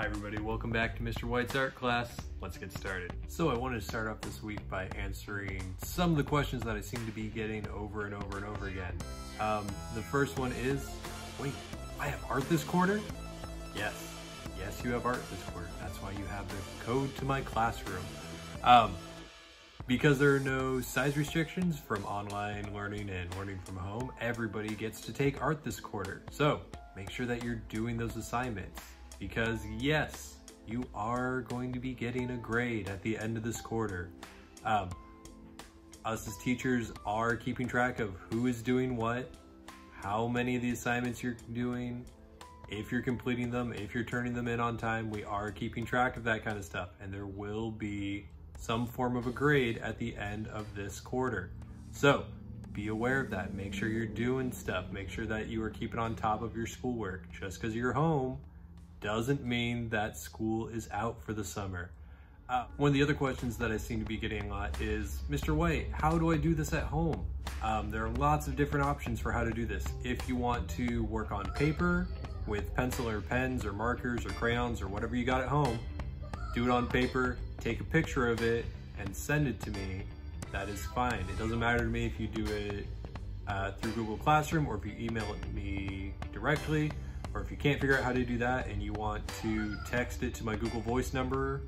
Hi everybody, welcome back to Mr. White's art class. Let's get started. So I wanted to start off this week by answering some of the questions that I seem to be getting over and over and over again. The first one is, wait, I have art this quarter? Yes, you have art this quarter. That's why you have the code to my classroom. Because there are no size restrictions from online learning and learning from home, everybody gets to take art this quarter. So make sure that you're doing those assignments. Because yes, you are going to be getting a grade at the end of this quarter. Us as teachers are keeping track of who is doing what, how many of the assignments you're doing, if you're completing them, if you're turning them in on time. We are keeping track of that kind of stuff, and there will be some form of a grade at the end of this quarter. So be aware of that. Make sure you're doing stuff. Make sure that you are keeping on top of your schoolwork. Just because you're home doesn't mean that school is out for the summer. One of the other questions that I seem to be getting a lot is, Mr. White, how do I do this at home? There are lots of different options for how to do this. If you want to work on paper with pencil or pens or markers or crayons or whatever you got at home, do it on paper, take a picture of it and send it to me. That is fine. It doesn't matter to me if you do it through Google Classroom or if you email it me directly. Or if you can't figure out how to do that and you want to text it to my Google Voice number,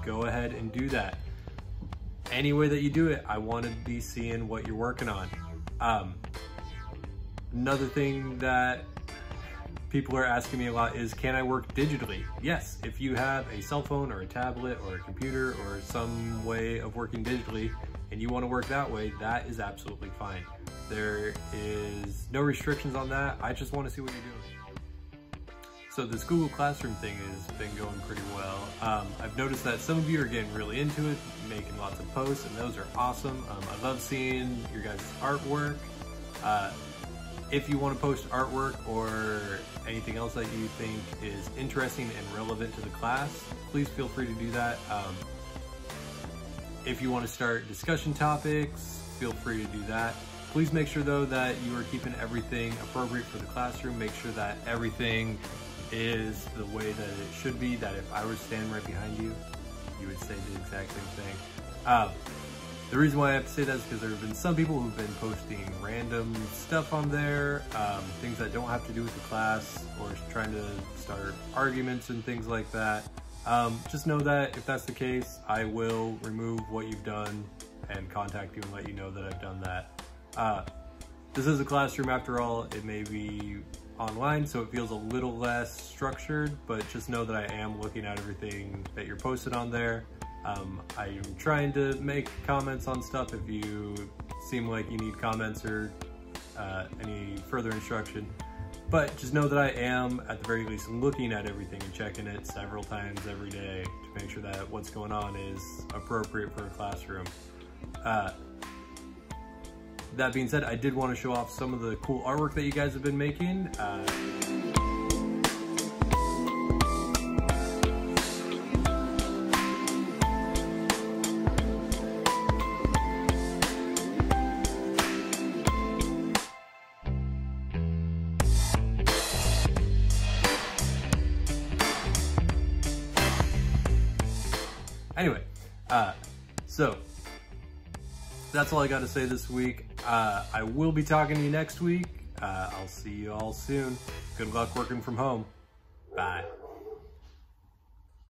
go ahead and do that. Any way that you do it, I want to be seeing what you're working on. Another thing that people are asking me a lot is, can I work digitally? Yes, if you have a cell phone or a tablet or a computer or some way of working digitally and you want to work that way, that is absolutely fine. There is no restrictions on that. I just want to see what you're doing. So this Google Classroom thing has been going pretty well. I've noticed that some of you are getting really into it, making lots of posts, and those are awesome. I love seeing your guys' artwork. If you want to post artwork or anything else that you think is interesting and relevant to the class, please feel free to do that. If you want to start discussion topics, feel free to do that. Please make sure though that you are keeping everything appropriate for the classroom. Make sure that everything is the way that it should be, that if I were standing right behind you, you would say the exact same thing. The reason why I have to say that is because there have been some people who've been posting random stuff on there, things that don't have to do with the class, or trying to start arguments and things like that. Just know that if that's the case, I will remove what you've done and contact you and let you know that I've done that. This is a classroom after all. It may be online, so it feels a little less structured, but just know that I am looking at everything that you're posted on there. I am trying to make comments on stuff if you seem like you need comments or any further instruction. But just know that I am, at the very least, looking at everything and checking it several times every day to make sure that what's going on is appropriate for a classroom. That being said, I did want to show off some of the cool artwork that you guys have been making. Anyway, so that's all I got to say this week. I will be talking to you next week. I'll see you all soon. Good luck working from home. Bye.